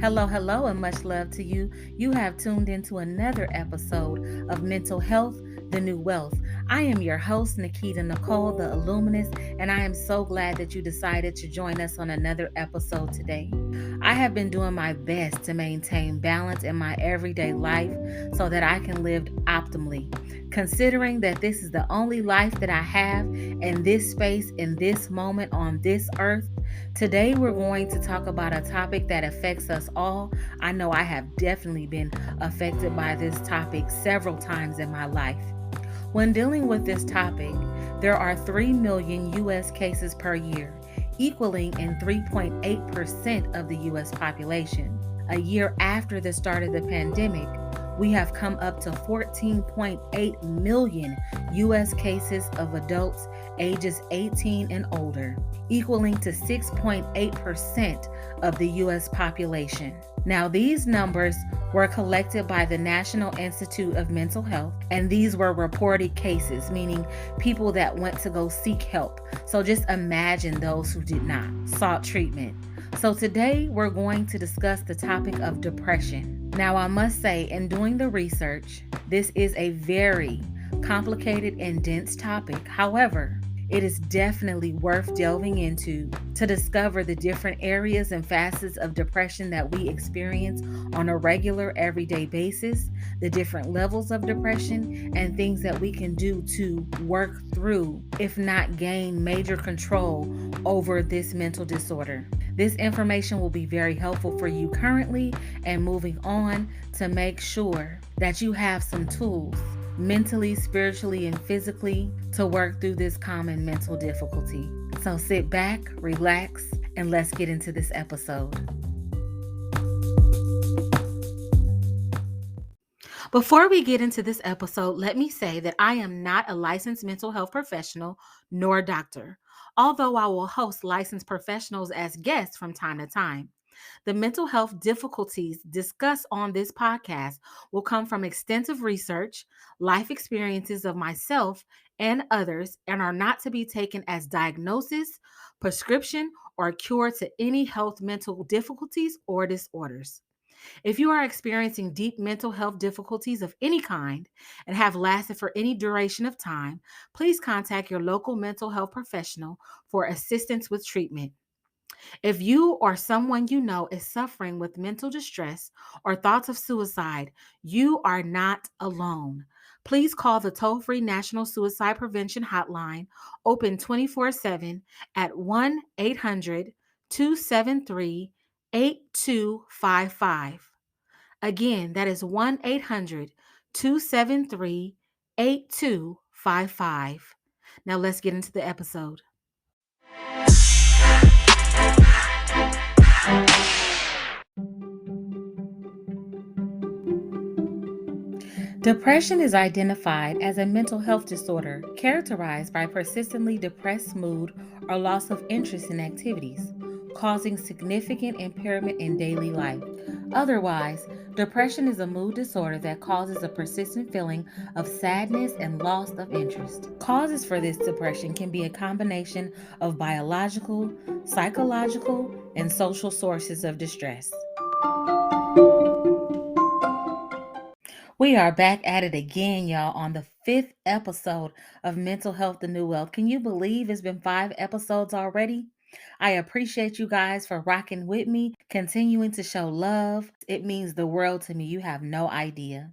Hello, and much love to you. You have tuned into another episode of Mental Health, the New Wealth. I am your host, Nikita Nicole, the Illuminist, and I am so glad that you decided to join us on another episode today. I have been doing my best to maintain balance in my everyday life so that I can live optimally. Considering that this is the only life that I have in this space, in this moment on this earth, today we're going to talk about a topic that affects us all. I know I have definitely been affected by this topic several times in my life. When dealing with this topic, there are 3 million U.S. cases per year, equaling in 3.8% of the U.S. population. A year after the start of the pandemic, we have come up to 14.8 million U.S. cases of adults ages 18 and older, equaling to 6.8% of the U.S. population. Now, these numbers were collected by the National Institute of Mental Health, and these were reported cases, meaning people that went to go seek help. So just imagine those who did not, sought treatment. So today we're going to discuss the topic of depression. Now, I must say, in doing the research, this is a very complicated and dense topic. However, it is definitely worth delving into to discover the different areas and facets of depression that we experience on a regular, everyday basis, the different levels of depression, and things that we can do to work through, if not gain major control over this mental disorder. This information will be very helpful for you currently and moving on to make sure that you have some tools mentally, spiritually, and physically to work through this common mental difficulty. So sit back, relax, and let's get into this episode. Before we get into this episode, let me say that I am not a licensed mental health professional nor doctor, although I will host licensed professionals as guests from time to time. The mental health difficulties discussed on this podcast will come from extensive research, life experiences of myself and others, and are not to be taken as diagnosis, prescription, or cure to any health mental difficulties or disorders. If you are experiencing deep mental health difficulties of any kind and have lasted for any duration of time, please contact your local mental health professional for assistance with treatment. If you or someone you know is suffering with mental distress or thoughts of suicide, you are not alone. Please call the toll-free National Suicide Prevention Hotline, open 24/7 at 1-800-273-8255. Again, that is 1-800-273-8255. Now let's get into the episode. Depression is identified as a mental health disorder characterized by persistently depressed mood or loss of interest in activities, causing significant impairment in daily life. Otherwise, depression is a mood disorder that causes a persistent feeling of sadness and loss of interest. Causes for this depression can be a combination of biological, psychological, and social sources of distress. We are back at it again, y'all, on the 5th episode of Mental Health, the New Wealth. Can you believe it's been 5 episodes already? I appreciate you guys for rocking with me, continuing to show love. It means the world to me. You have no idea.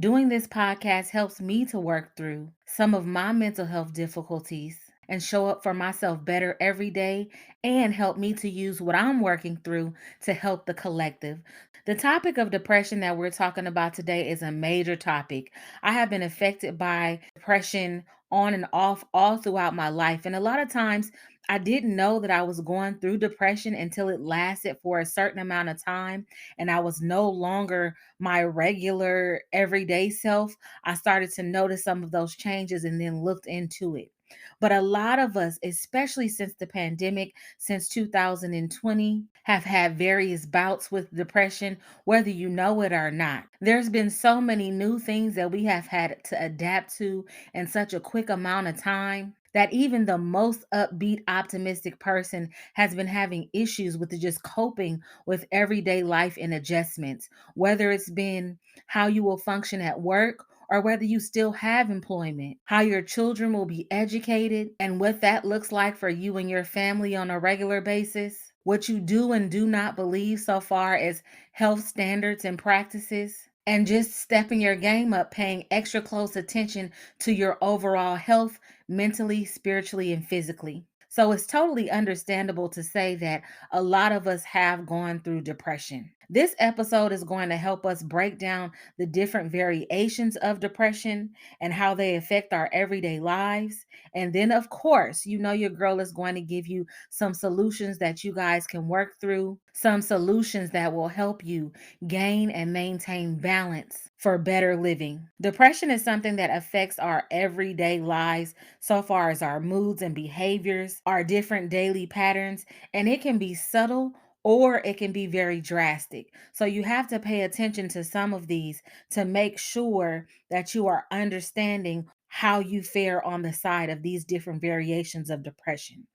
Doing this podcast helps me to work through some of my mental health difficulties and show up for myself better every day and help me to use what I'm working through to help the collective. The topic of depression that we're talking about today is a major topic. I have been affected by depression on and off all throughout my life. And a lot of times I didn't know that I was going through depression until it lasted for a certain amount of time and I was no longer my regular everyday self. I started to notice some of those changes and then looked into it. But a lot of us, especially since the pandemic, since 2020, have had various bouts with depression, whether you know it or not. There's been so many new things that we have had to adapt to in such a quick amount of time that even the most upbeat, optimistic person has been having issues with just coping with everyday life and adjustments, whether it's been how you will function at work or whether you still have employment, how your children will be educated, and what that looks like for you and your family on a regular basis, what you do and do not believe so far as health standards and practices, and just stepping your game up, paying extra close attention to your overall health, mentally, spiritually, and physically. So it's totally understandable to say that a lot of us have gone through depression. This episode is going to help us break down the different variations of depression and how they affect our everyday lives. And then, of course, you know, your girl is going to give you some solutions that you guys can work through, some solutions that will help you gain and maintain balance for better living. Depression is something that affects our everyday lives so far as our moods and behaviors, our different daily patterns, and it can be subtle or it can be very drastic. So you have to pay attention to some of these to make sure that you are understanding how you fare on the side of these different variations of depression.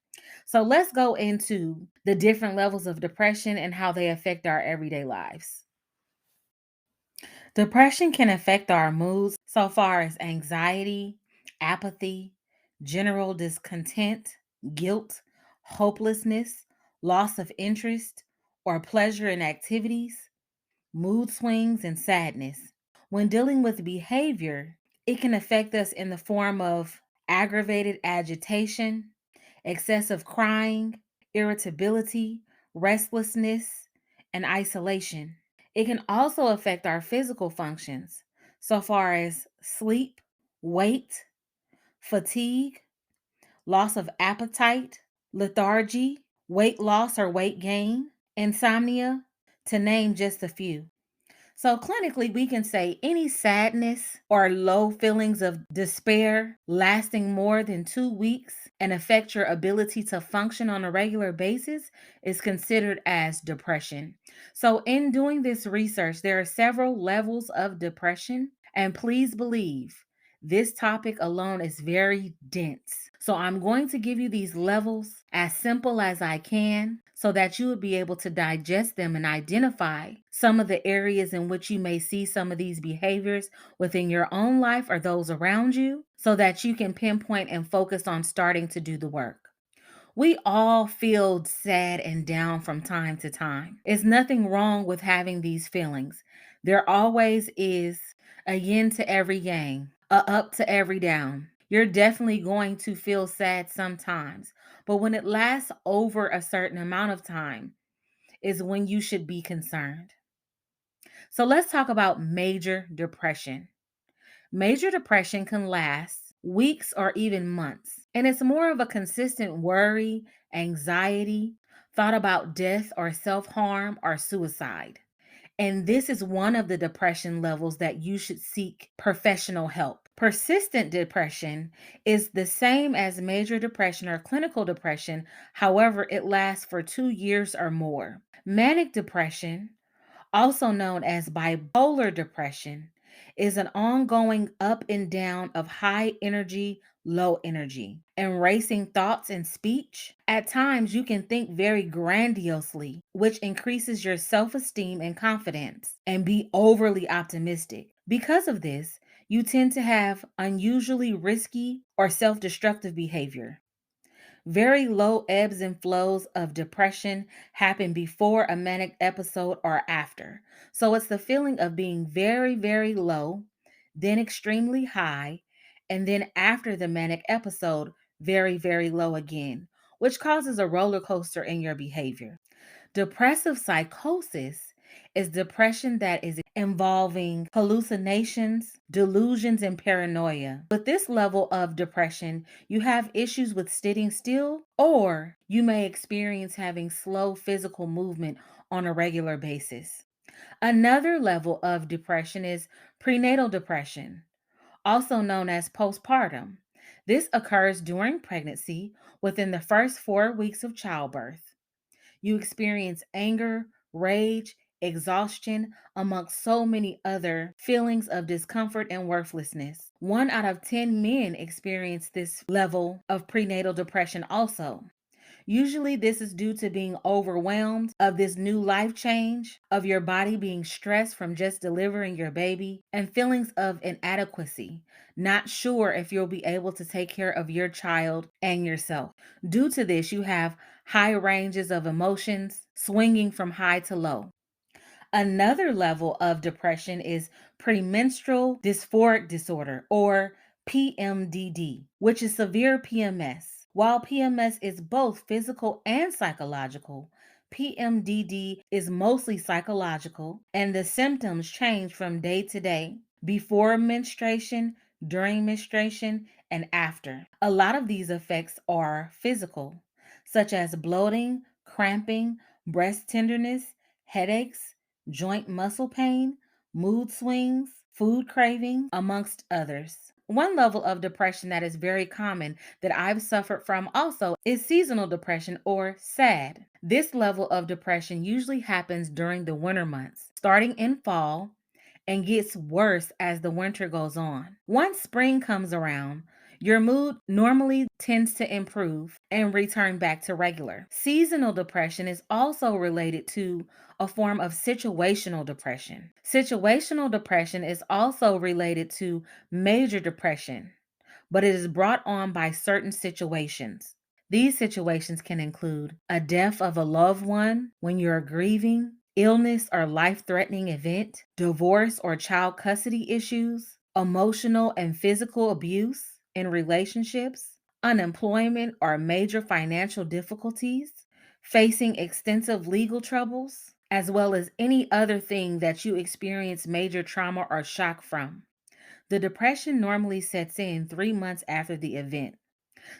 So let's go into the different levels of depression and how they affect our everyday lives. Depression can affect our moods so far as anxiety, apathy, general discontent, guilt, hopelessness, loss of interest or pleasure in activities, mood swings, and sadness. When dealing with behavior, it can affect us in the form of aggravated agitation, excessive crying, irritability, restlessness, and isolation. It can also affect our physical functions, so far as sleep, weight, fatigue, loss of appetite, lethargy, weight loss or weight gain, insomnia, to name just a few. So, clinically, we can say any sadness or low feelings of despair lasting more than 2 weeks and affect your ability to function on a regular basis is considered as depression. So, in doing this research, there are several levels of depression, and please believe this topic alone is very dense. So, I'm going to give you these levels as simple as I can so that you would be able to digest them and identify some of the areas in which you may see some of these behaviors within your own life or those around you so that you can pinpoint and focus on starting to do the work. We all feel sad and down from time to time. There's nothing wrong with having these feelings. There always is a yin to every yang, a up to every down. You're definitely going to feel sad sometimes, but when it lasts over a certain amount of time is when you should be concerned. So let's talk about major depression. Major depression can last weeks or even months, and it's more of a consistent worry, anxiety, thought about death or self harm or suicide. And this is one of the depression levels that you should seek professional help. Persistent depression is the same as major depression or clinical depression, however, it lasts for 2 years or more. Manic depression, also known as bipolar depression, is an ongoing up and down of high energy, low energy, and racing thoughts and speech. At times, you can think very grandiosely, which increases your self esteem and confidence, and be overly optimistic. Because of this, you tend to have unusually risky or self destructive behavior. Very low ebbs and flows of depression happen before a manic episode or after. So it's the feeling of being very, very low, then extremely high, and then after the manic episode, very, very low again, which causes a roller coaster in your behavior. Depressive psychosis is depression that is involving hallucinations, delusions, and paranoia. With this level of depression, you have issues with sitting still, or you may experience having slow physical movement on a regular basis. Another level of depression is prenatal depression, also known as postpartum. This occurs during pregnancy within the first 4 weeks of childbirth. You experience anger, rage, exhaustion, amongst so many other feelings of discomfort and worthlessness. 1 out of 10 men experience this level of prenatal depression also. Usually, this is due to being overwhelmed of this new life change, of your body being stressed from just delivering your baby, and feelings of inadequacy, not sure if you'll be able to take care of your child and yourself. Due to this, you have high ranges of emotions, swinging from high to low. Another level of depression is premenstrual dysphoric disorder, or PMDD, which is severe PMS. While PMS is both physical and psychological, PMDD is mostly psychological, and the symptoms change from day to day, before menstruation, during menstruation, and after. A lot of these effects are physical, such as bloating, cramping, breast tenderness, headaches, joint muscle pain, mood swings, food craving, amongst others. One level of depression that is very common that I've suffered from also is seasonal depression, or SAD. This level of depression usually happens during the winter months, starting in fall, and gets worse as the winter goes on. Once spring comes around, your mood normally tends to improve and return back to regular. Seasonal depression is also related to a form of situational depression. Situational depression is also related to major depression, but it is brought on by certain situations. These situations can include a death of a loved one when you're grieving, illness or life threatening event, divorce or child custody issues, emotional and physical abuse in relationships, unemployment or major financial difficulties, facing extensive legal troubles, as well as any other thing that you experience major trauma or shock from. The depression normally sets in 3 months after the event.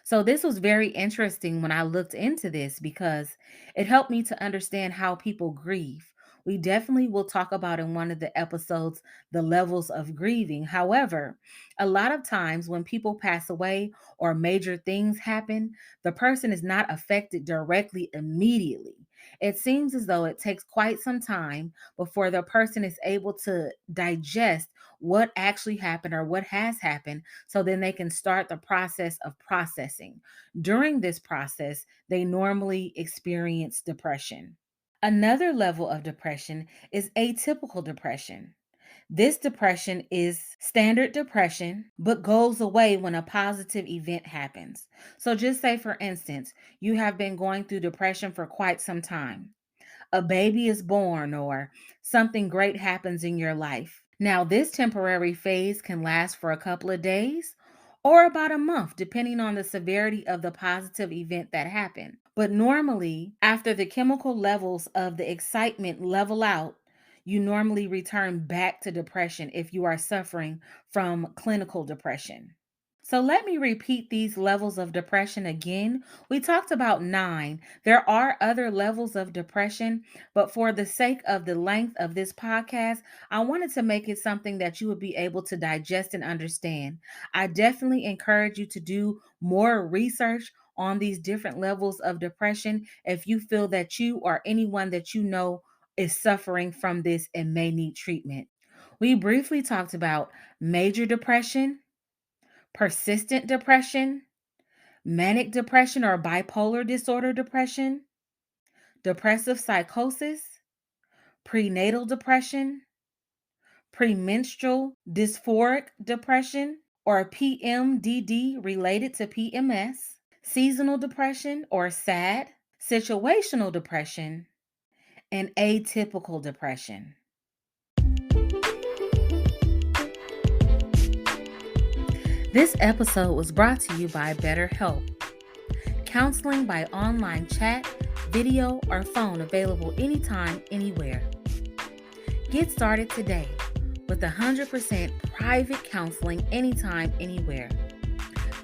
So this was very interesting when I looked into this because it helped me to understand how people grieve. We definitely will talk about in one of the episodes the levels of grieving. However, a lot of times when people pass away or major things happen, the person is not affected directly immediately. It seems as though it takes quite some time before the person is able to digest what actually happened or what has happened, so then they can start the process of processing. During this process, they normally experience depression. Another level of depression is atypical depression. This depression is standard depression, but goes away when a positive event happens. So, just say, for instance, you have been going through depression for quite some time. A baby is born, or something great happens in your life. Now, this temporary phase can last for a couple of days or about a month, depending on the severity of the positive event that happened. But normally, after the chemical levels of the excitement level out, you normally return back to depression if you are suffering from clinical depression. So let me repeat these levels of depression again. We talked about 9. There are other levels of depression, but for the sake of the length of this podcast, I wanted to make it something that you would be able to digest and understand. I definitely encourage you to do more research on these different levels of depression if you feel that you or anyone that you know is suffering from this and may need treatment. We briefly talked about major depression, persistent depression, manic depression or bipolar disorder depression, depressive psychosis, prenatal depression, premenstrual dysphoric depression or PMDD related to PMS, seasonal depression or SAD, situational depression, and atypical depression. This episode was brought to you by BetterHelp. Counseling by online chat, video, or phone available anytime, anywhere. Get started today with 100% private counseling anytime, anywhere.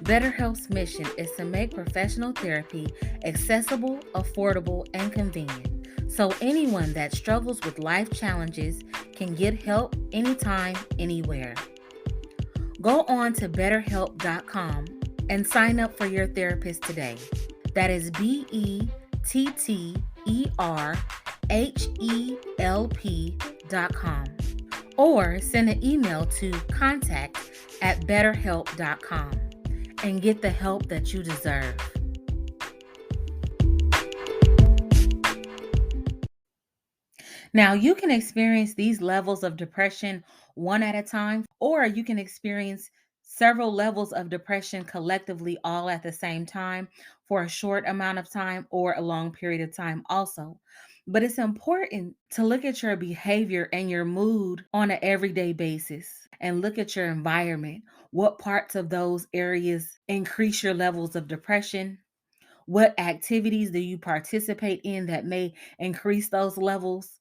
BetterHelp's mission is to make professional therapy accessible, affordable, and convenient, so anyone that struggles with life challenges can get help anytime, anywhere. Go on to betterhelp.com and sign up for your therapist today. That is BetterHelp.com. HELP.com, or send an email to contact@betterhelp.com and get the help that you deserve. Now, you can experience these levels of depression one at a time, or you can experience several levels of depression collectively all at the same time for a short amount of time or a long period of time, also. But it's important to look at your behavior and your mood on an everyday basis and look at your environment. What parts of those areas increase your levels of depression? What activities do you participate in that may increase those levels?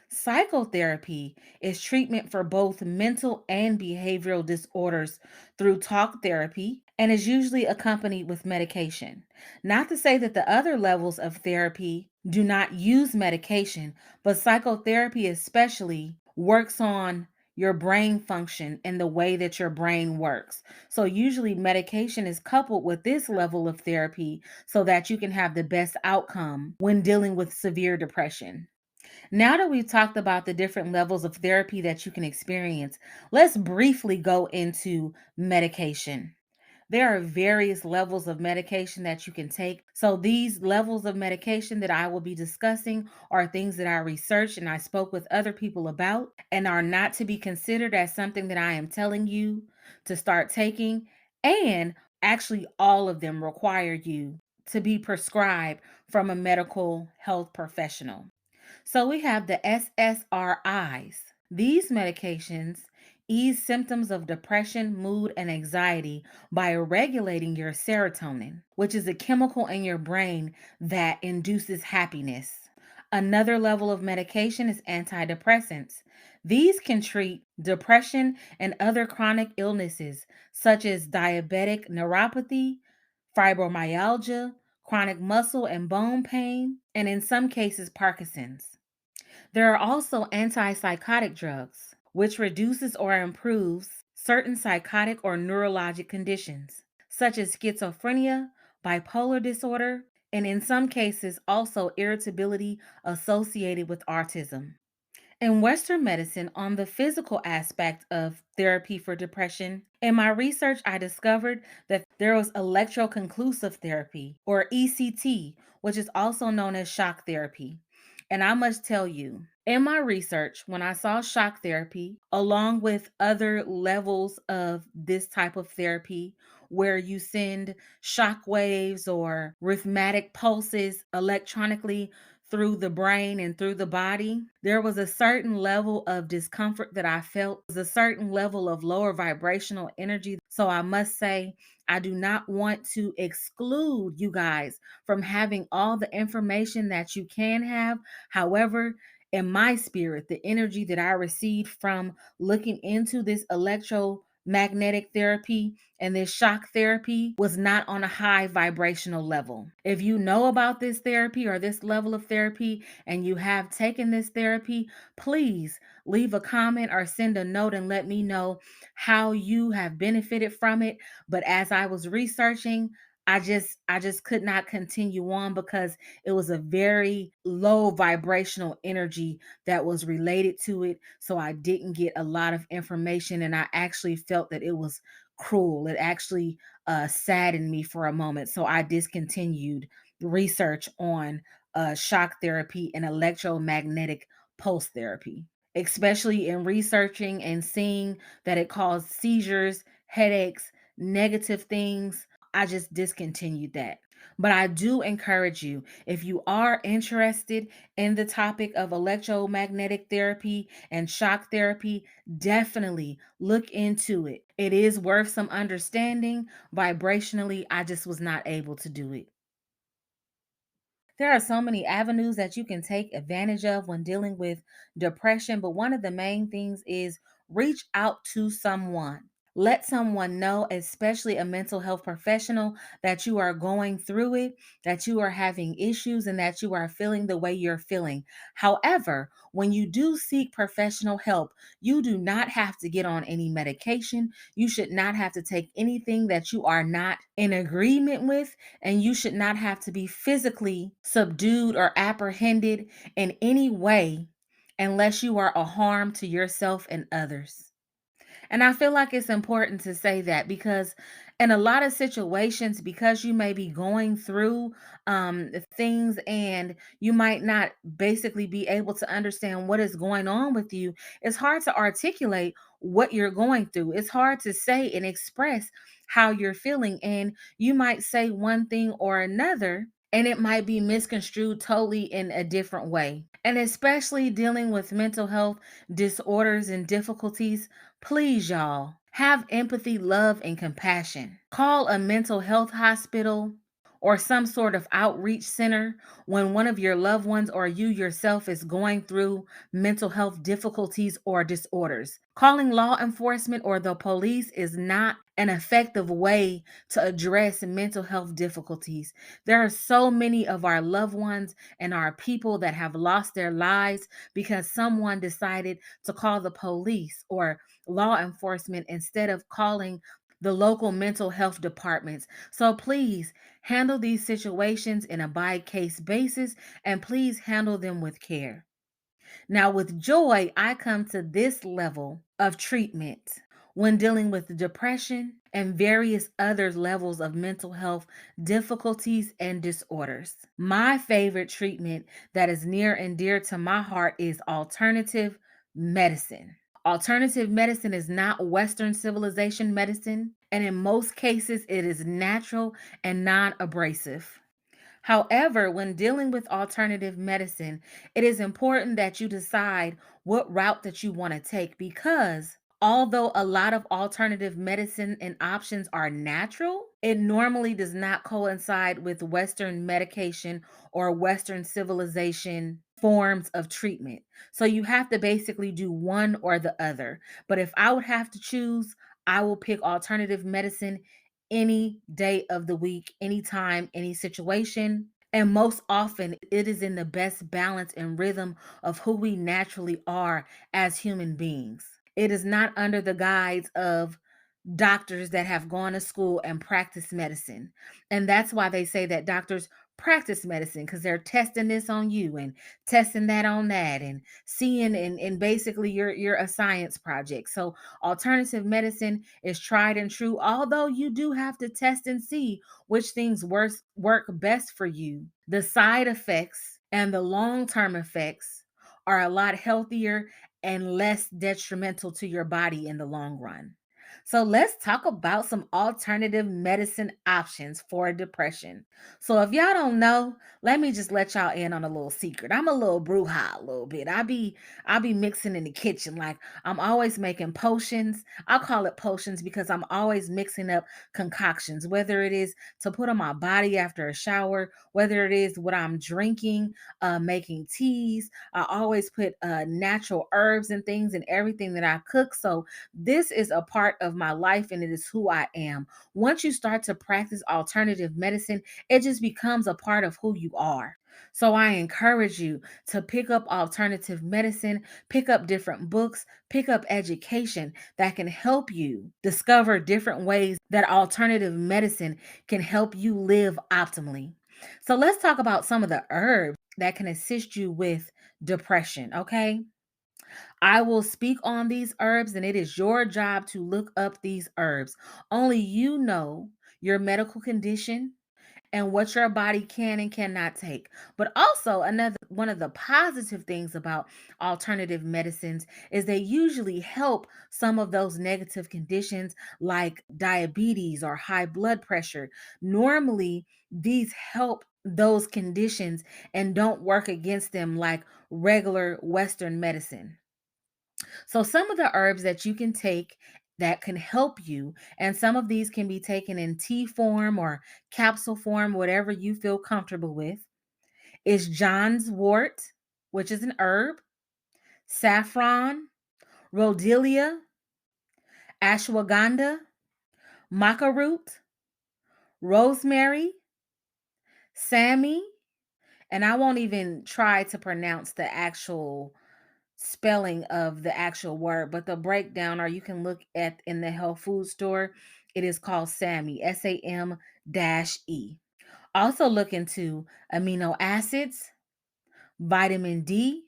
Psychotherapy is treatment for both mental and behavioral disorders through talk therapy and is usually accompanied with medication. Not to say that the other levels of therapy do not use medication, but psychotherapy especially works on your brain function and the way that your brain works. So, usually, medication is coupled with this level of therapy so that you can have the best outcome when dealing with severe depression. Now that we've talked about the different levels of therapy that you can experience, let's briefly go into medication. There are various levels of medication that you can take. So, these levels of medication that I will be discussing are things that I researched and I spoke with other people about and are not to be considered as something that I am telling you to start taking. And actually, all of them require you to be prescribed from a medical health professional. So we have the SSRIs. These medications ease symptoms of depression, mood, and anxiety by regulating your serotonin, which is a chemical in your brain that induces happiness. Another level of medication is antidepressants. These can treat depression and other chronic illnesses such as diabetic neuropathy, fibromyalgia, chronic muscle and bone pain, and in some cases, Parkinson's. There are also antipsychotic drugs, which reduces or improves certain psychotic or neurologic conditions, such as schizophrenia, bipolar disorder, and in some cases, also irritability associated with autism. In Western medicine, on the physical aspect of therapy for depression, in my research, I discovered that there was electroconclusive therapy, or ECT, which is also known as shock therapy. And I must tell you, in my research, when I saw shock therapy, along with other levels of this type of therapy, where you send shock waves or rhythmic pulses electronically through the brain and through the body, there was a certain level of discomfort that I felt, was a certain level of lower vibrational energy. So I must say, I do not want to exclude you guys from having all the information that you can have. However, in my spirit, the energy that I received from looking into this electromagnetic therapy and this shock therapy was not on a high vibrational level. If you know about this therapy or this level of therapy and you have taken this therapy, please leave a comment or send a note and let me know how you have benefited from it. But as I was researching, I just could not continue on because it was a very low vibrational energy that was related to it. So I didn't get a lot of information and I actually felt that it was cruel. It actually saddened me for a moment. So I discontinued research on shock therapy and electromagnetic pulse therapy, especially in researching and seeing that it caused seizures, headaches, negative things. I just discontinued that. But I do encourage you, if you are interested in the topic of electromagnetic therapy and shock therapy, definitely look into it. It is worth some understanding. Vibrationally, I just was not able to do it. There are so many avenues that you can take advantage of when dealing with depression, but one of the main things is reach out to someone. Let someone know, especially a mental health professional, that you are going through it, that you are having issues, and that you are feeling the way you're feeling. However, when you do seek professional help, you do not have to get on any medication. You should not have to take anything that you are not in agreement with, and you should not have to be physically subdued or apprehended in any way unless you are a harm to yourself and others. And I feel like it's important to say that because in a lot of situations, because you may be going through things and you might not basically be able to understand what is going on with you, it's hard to articulate what you're going through. It's hard to say and express how you're feeling. And you might say one thing or another, and it might be misconstrued totally in a different way. And especially dealing with mental health disorders and difficulties, please, y'all, have empathy, love, and compassion. Call a mental health hospital or some sort of outreach center when one of your loved ones or you yourself is going through mental health difficulties or disorders. Calling law enforcement or the police is not an effective way to address mental health difficulties. There are so many of our loved ones and our people that have lost their lives because someone decided to call the police or law enforcement instead of calling the local mental health departments. So please handle these situations in a by case basis and please handle them with care. Now, with joy, I come to this level of treatment when dealing with depression and various other levels of mental health difficulties and disorders. My favorite treatment that is near and dear to my heart is alternative medicine. Alternative medicine is not Western civilization medicine, and in most cases, it is natural and non abrasive. However, when dealing with alternative medicine, it is important that you decide what route that you want to take because although a lot of alternative medicine and options are natural, it normally does not coincide with Western medication or Western civilization forms of treatment. So you have to basically do one or the other. But if I would have to choose, I will pick alternative medicine any day of the week, anytime, any situation. And most often, it is in the best balance and rhythm of who we naturally are as human beings. It is not under the guise of doctors that have gone to school and practiced medicine. And that's why they say that doctors practice medicine because they're testing this on you and testing that on that and seeing and basically you're a science project. So alternative medicine is tried and true, although you do have to test and see which things work best for you. The side effects and the long-term effects are a lot healthier and less detrimental to your body in the long run. So let's talk about some alternative medicine options for depression. So if y'all don't know, let me just let y'all in on a little secret. I'm a little bruja a little bit. I be mixing in the kitchen. Like I'm always making potions. I call it potions because I'm always mixing up concoctions, whether it is to put on my body after a shower, whether it is what I'm drinking, making teas. I always put natural herbs and things in everything that I cook. So this is a part of my life and it is who I am. Once you start to practice alternative medicine, it just becomes a part of who you are. So I encourage you to pick up alternative medicine, pick up different books, pick up education that can help you discover different ways that alternative medicine can help you live optimally. So let's talk about some of the herbs that can assist you with depression, okay? I will speak on these herbs, and it is your job to look up these herbs. Only you know your medical condition and what your body can and cannot take. But also, another one of the positive things about alternative medicines is they usually help some of those negative conditions like diabetes or high blood pressure. Normally, these help those conditions and don't work against them like regular Western medicine. So, some of the herbs that you can take that can help you, and some of these can be taken in tea form or capsule form, whatever you feel comfortable with, is John's wort, which is an herb, saffron, rhodelia, ashwagandha, maca root, rosemary, Sammy, and I won't even try to pronounce the actual spelling of the actual word, but the breakdown, or you can look at in the health food store, it is called SAME, SAM-E. Also look into amino acids, vitamin D,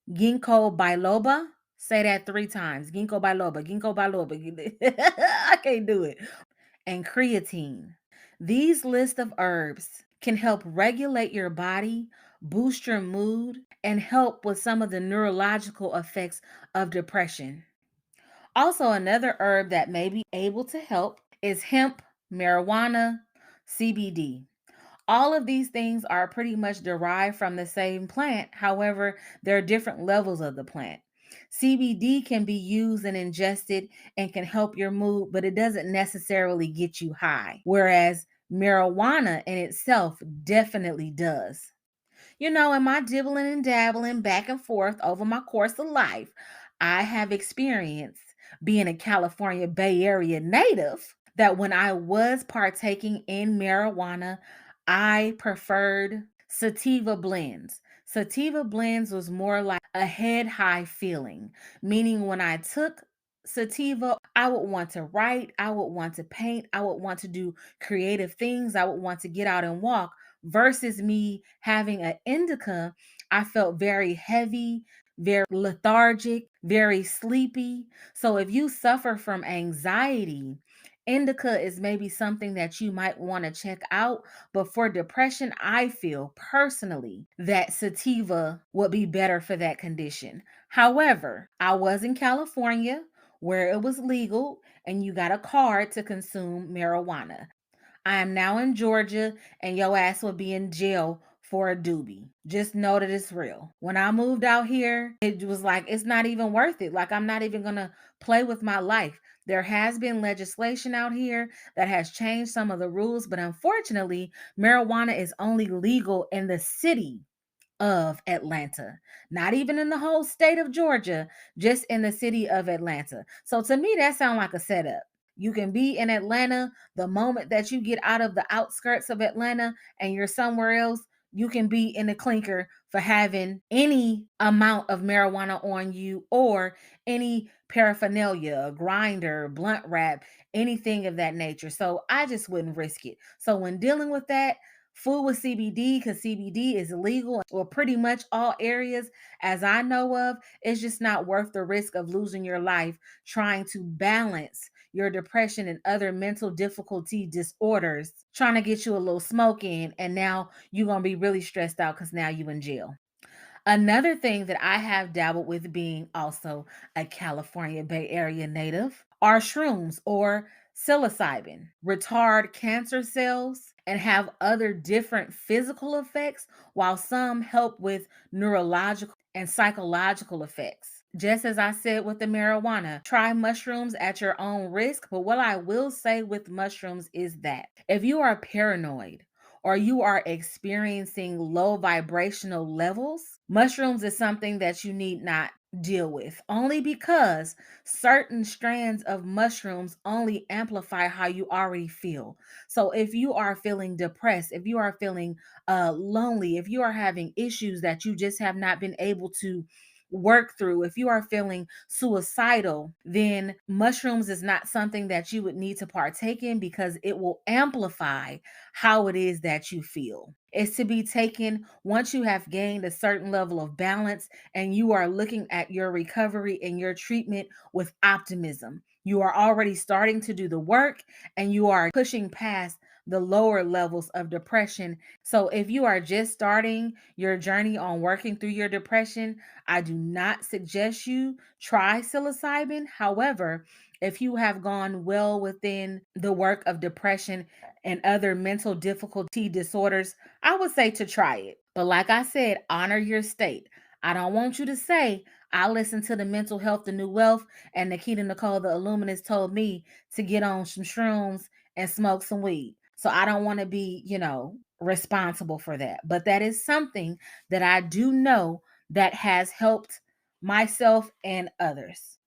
ginkgo biloba. Say that 3 times. Ginkgo biloba, ginkgo biloba. I can't do it. And creatine. These list of herbs can help regulate your body, boost your mood, and help with some of the neurological effects of depression. Also, another herb that may be able to help is hemp, marijuana, CBD. All of these things are pretty much derived from the same plant. However, there are different levels of the plant. CBD can be used and ingested and can help your mood, but it doesn't necessarily get you high. Whereas marijuana in itself definitely does. In my dibbling and dabbling back and forth over my course of life, I have experienced being a California Bay Area native that when I was partaking in marijuana, I preferred sativa blends. Sativa blends was more like a head high feeling, meaning when I took sativa, I would want to write, I would want to paint, I would want to do creative things, I would want to get out and walk versus me having an indica. I felt very heavy, very lethargic, very sleepy. So if you suffer from anxiety, indica is maybe something that you might want to check out. But for depression, I feel personally that sativa would be better for that condition. However, I was in California where it was legal and you got a card to consume marijuana. I am now in Georgia, and your ass will be in jail for a doobie. Just know that it's real. When I moved out here, it was like, it's not even worth it. Like, I'm not even going to play with my life. There has been legislation out here that has changed some of the rules, but unfortunately, marijuana is only legal in the city of Atlanta, not even in the whole state of Georgia, just in the city of Atlanta. So to me, that sounds like a setup. You can be in Atlanta the moment that you get out of the outskirts of Atlanta and you're somewhere else. You can be in the clinker for having any amount of marijuana on you or any paraphernalia, a grinder, blunt wrap, anything of that nature. So I just wouldn't risk it. So when dealing with that, food with CBD, because CBD is illegal or pretty much all areas as I know of, it's just not worth the risk of losing your life trying to balance your depression and other mental difficulty disorders, trying to get you a little smoke in, and now you're going to be really stressed out because now you in jail. Another thing that I have dabbled with, being also a California Bay Area native, are shrooms or psilocybin. Retard cancer cells and have other different physical effects, while some help with neurological and psychological effects. Just as I said with the marijuana, try mushrooms at your own risk. But what I will say with mushrooms is that if you are paranoid, or you are experiencing low vibrational levels, mushrooms is something that you need not deal with. Only because certain strands of mushrooms only amplify how you already feel. So if you are feeling depressed, if you are feeling lonely, if you are having issues that you just have not been able to work through, if you are feeling suicidal, then mushrooms is not something that you would need to partake in because it will amplify how it is that you feel. It's to be taken once you have gained a certain level of balance and you are looking at your recovery and your treatment with optimism. You are already starting to do the work and you are pushing past the lower levels of depression. So, if you are just starting your journey on working through your depression, I do not suggest you try psilocybin. However, if you have gone well within the work of depression and other mental difficulty disorders, I would say to try it. But like I said, honor your state. I don't want you to say, I listened to the Mental Health, the New Wealth, and Nikita Nicole, the Illuminist, told me to get on some shrooms and smoke some weed. So I don't want to be, responsible for that. But that is something that I do know that has helped myself and others.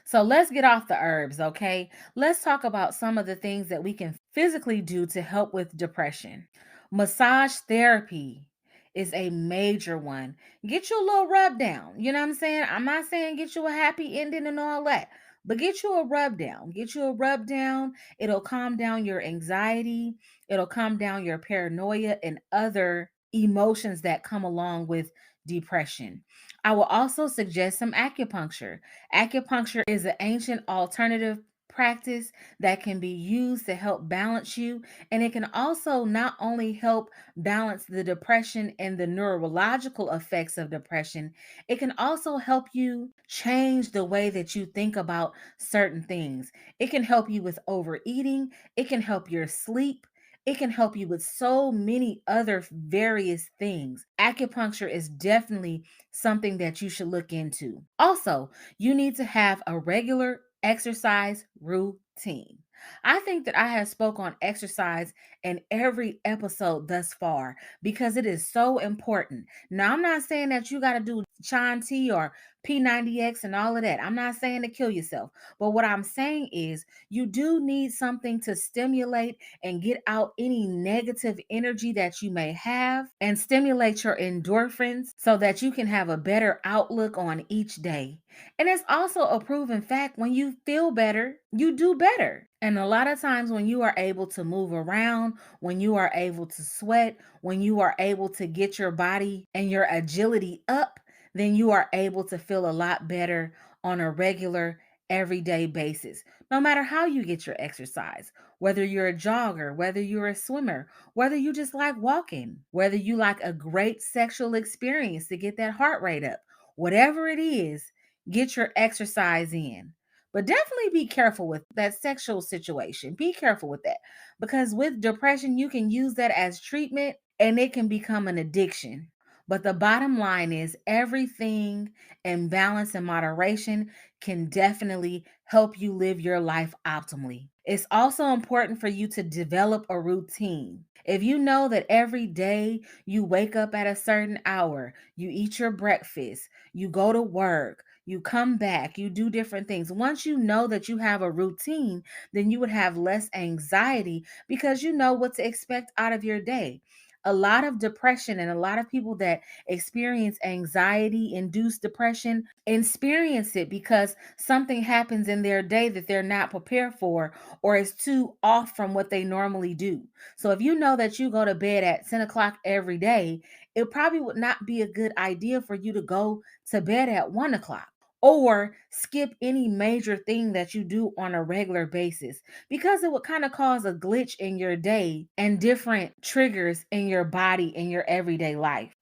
So let's get off the herbs, okay? Let's talk about some of the things that we can physically do to help with depression. Massage therapy is a major one. Get you a little rub down. You know what I'm saying? I'm not saying get you a happy ending and all that, but get you a rub down. Get you a rub down. It'll calm down your anxiety, it'll calm down your paranoia and other emotions that come along with depression. I will also suggest some acupuncture. Acupuncture is an ancient alternative practice that can be used to help balance you, and it can also not only help balance the depression and the neurological effects of depression, it can also help you change the way that you think about certain things. It can help you with overeating, it can help your sleep. It can help you with so many other various things. Acupuncture is definitely something that you should look into. Also, you need to have a regular exercise routine. I think that I have spoke on exercise in every episode thus far because it is so important. Now, I'm not saying that you got to do Shanti or P90X and all of that. I'm not saying to kill yourself. But what I'm saying is you do need something to stimulate and get out any negative energy that you may have and stimulate your endorphins so that you can have a better outlook on each day. And it's also a proven fact when you feel better, you do better. And a lot of times, when you are able to move around, when you are able to sweat, when you are able to get your body and your agility up, then you are able to feel a lot better on a regular, everyday basis. No matter how you get your exercise, whether you're a jogger, whether you're a swimmer, whether you just like walking, whether you like a great sexual experience to get that heart rate up, whatever it is, get your exercise in. But definitely be careful with that sexual situation. Be careful with that because with depression, you can use that as treatment and it can become an addiction. But the bottom line is everything in balance and moderation can definitely help you live your life optimally. It's also important for you to develop a routine. If you know that every day you wake up at a certain hour, you eat your breakfast, you go to work, you come back, you do different things. Once you know that you have a routine, then you would have less anxiety because you know what to expect out of your day. A lot of depression and a lot of people that experience anxiety induced depression experience it because something happens in their day that they're not prepared for or is too off from what they normally do. So if you know that you go to bed at 10 o'clock every day, it probably would not be a good idea for you to go to bed at 1 o'clock or skip any major thing that you do on a regular basis because it would kind of cause a glitch in your day and different triggers in your body in your everyday life.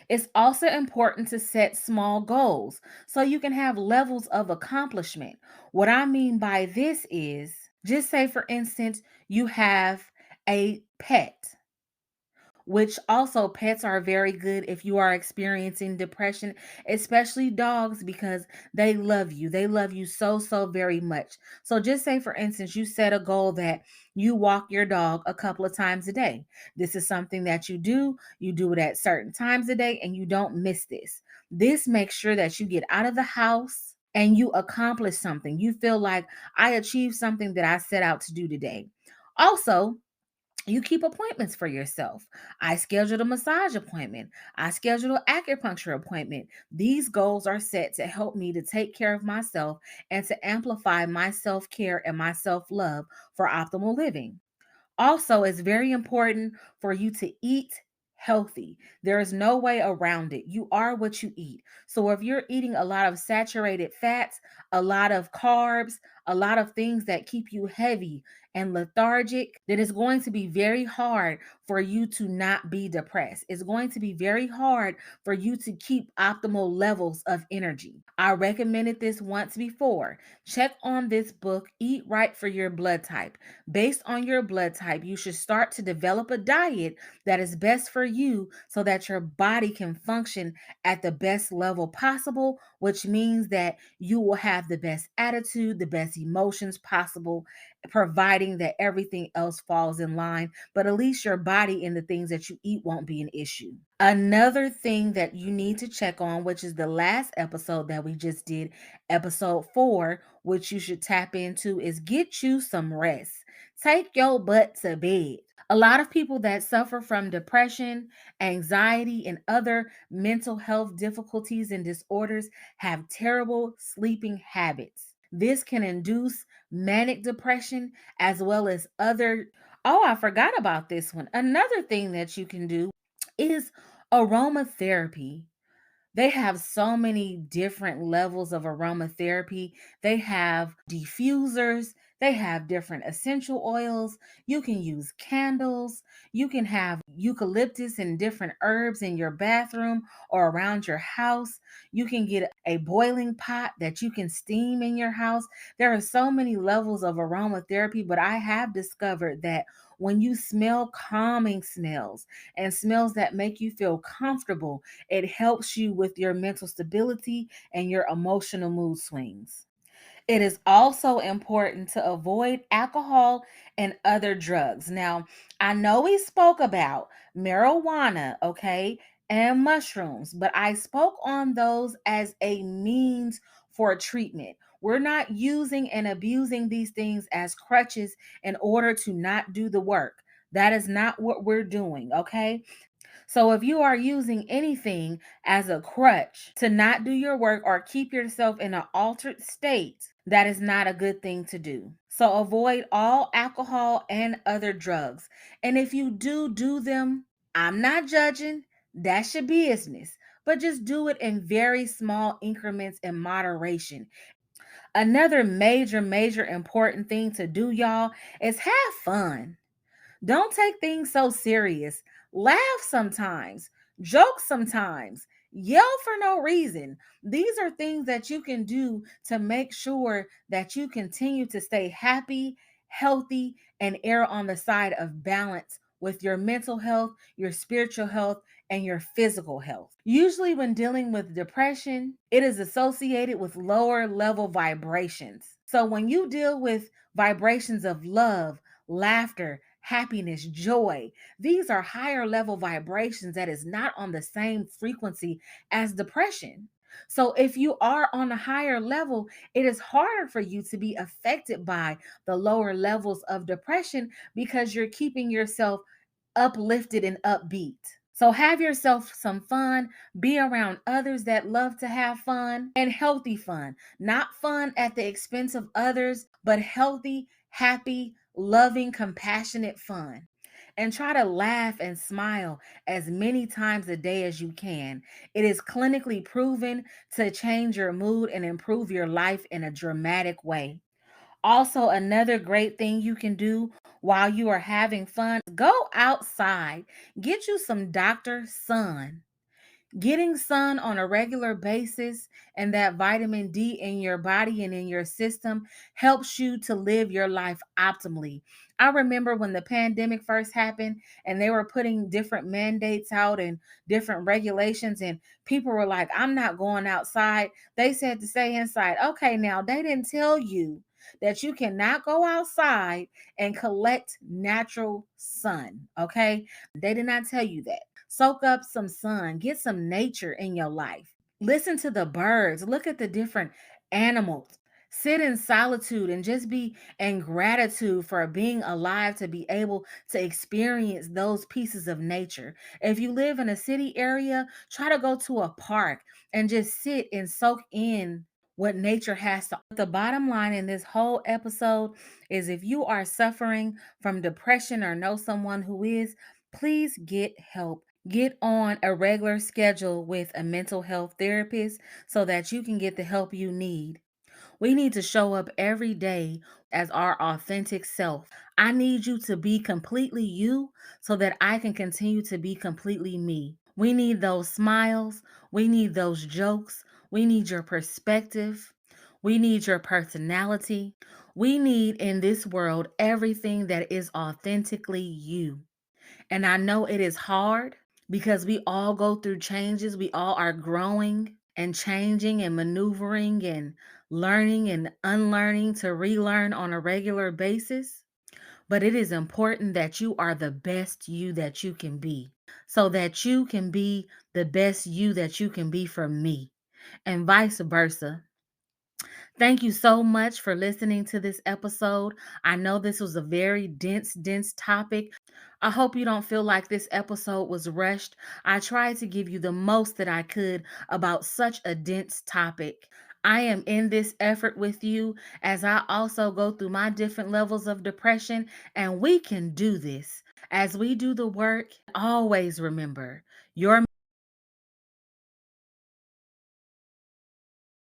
It's also important to set small goals so you can have levels of accomplishment. What I mean by this is just say, for instance, you have a pet, which also pets are very good if you are experiencing depression, especially dogs, because they love you. They love you so, so very much. So just say, for instance, you set a goal that you walk your dog a couple of times a day. This is something that you do it at certain times a day, and you don't miss this. This makes sure that you get out of the house and you accomplish something. You feel like I achieved something that I set out to do today. Also, you keep appointments for yourself. I scheduled a massage appointment. I scheduled an acupuncture appointment. These goals are set to help me to take care of myself and to amplify my self care and my self love for optimal living. Also, it's very important for you to eat healthy. There is no way around it. You are what you eat. So, if you're eating a lot of saturated fats, a lot of carbs, a lot of things that keep you heavy and lethargic, then it's going to be very hard for you to not be depressed. It's going to be very hard for you to keep optimal levels of energy. I recommended this once before. Check on this book, Eat Right for Your Blood Type. Based on your blood type, you should start to develop a diet that is best for you so that your body can function at the best level possible which means that you will have the best attitude, the best emotions possible, providing that everything else falls in line. But at least your body and the things that you eat won't be an issue. Another thing that you need to check on, which is the last episode that we just did, episode 4, which you should tap into, is get you some rest. Take your butt to bed. A lot of people that suffer from depression, anxiety, and other mental health difficulties and disorders have terrible sleeping habits. This can induce manic depression as well as other. Oh, I forgot about this one. Another thing that you can do is aromatherapy. They have so many different levels of aromatherapy. They have diffusers, they have different essential oils. You can use candles. You can have eucalyptus and different herbs in your bathroom or around your house. You can get a boiling pot that you can steam in your house. There are so many levels of aromatherapy, but I have discovered that when you smell calming smells and smells that make you feel comfortable, it helps you with your mental stability and your emotional mood swings. It is also important to avoid alcohol and other drugs. Now, I know we spoke about marijuana, okay, and mushrooms, but I spoke on those as a means for treatment. We're not using and abusing these things as crutches in order to not do the work. That is not what we're doing, okay? So if you are using anything as a crutch to not do your work or keep yourself in an altered state, that is not a good thing to do. So avoid all alcohol and other drugs. And if you do them, I'm not judging. That's your business. But just do it in very small increments in moderation. Another major important thing to do, y'all, is have fun. Don't take things so serious. Laugh sometimes, joke sometimes, yell for no reason. These are things that you can do to make sure that you continue to stay happy, healthy, and err on the side of balance with your mental health, your spiritual health, and your physical health. Usually, when dealing with depression, it is associated with lower level vibrations. So, when you deal with vibrations of love, laughter, happiness, joy, these are higher level vibrations that is not on the same frequency as depression. So if you are on a higher level, it is harder for you to be affected by the lower levels of depression because you're keeping yourself uplifted and upbeat. So have yourself some fun, be around others that love to have fun and healthy fun. Not fun at the expense of others, but healthy, happy, loving, compassionate fun. And try to laugh and smile as many times a day as you can. It is clinically proven to change your mood and improve your life in a dramatic way. Also, another great thing you can do while you are having fun, go outside, get you some Dr. Sun. Getting sun on a regular basis and that vitamin D in your body and in your system helps you to live your life optimally. I remember when the pandemic first happened and they were putting different mandates out and different regulations, and people were like, I'm not going outside. They said to stay inside. Okay, now they didn't tell you that you cannot go outside and collect natural sun. Okay, they did not tell you that. Soak up some sun, get some nature in your life. Listen to the birds, look at the different animals. Sit in solitude and just be in gratitude for being alive to be able to experience those pieces of nature. If you live in a city area, try to go to a park and just sit and soak in what nature has to. The bottom line in this whole episode is if you are suffering from depression or know someone who is, please get help. Get on a regular schedule with a mental health therapist so that you can get the help you need. We need to show up every day as our authentic self. I need you to be completely you so that I can continue to be completely me. We need those smiles. We need those jokes. We need your perspective. We need your personality. We need in this world everything that is authentically you. And I know it is hard because we all go through changes, we all are growing. and changing and maneuvering and learning and unlearning to relearn on a regular basis. But it is important that you are the best you that you can be, so that you can be the best you that you can be for me, and vice versa. Thank you so much for listening to this episode. I know this was a very dense topic. I hope you don't feel like this episode was rushed. I tried to give you the most that I could about such a dense topic. I am in this effort with you as I also go through my different levels of depression, and we can do this. As we do the work, always remember your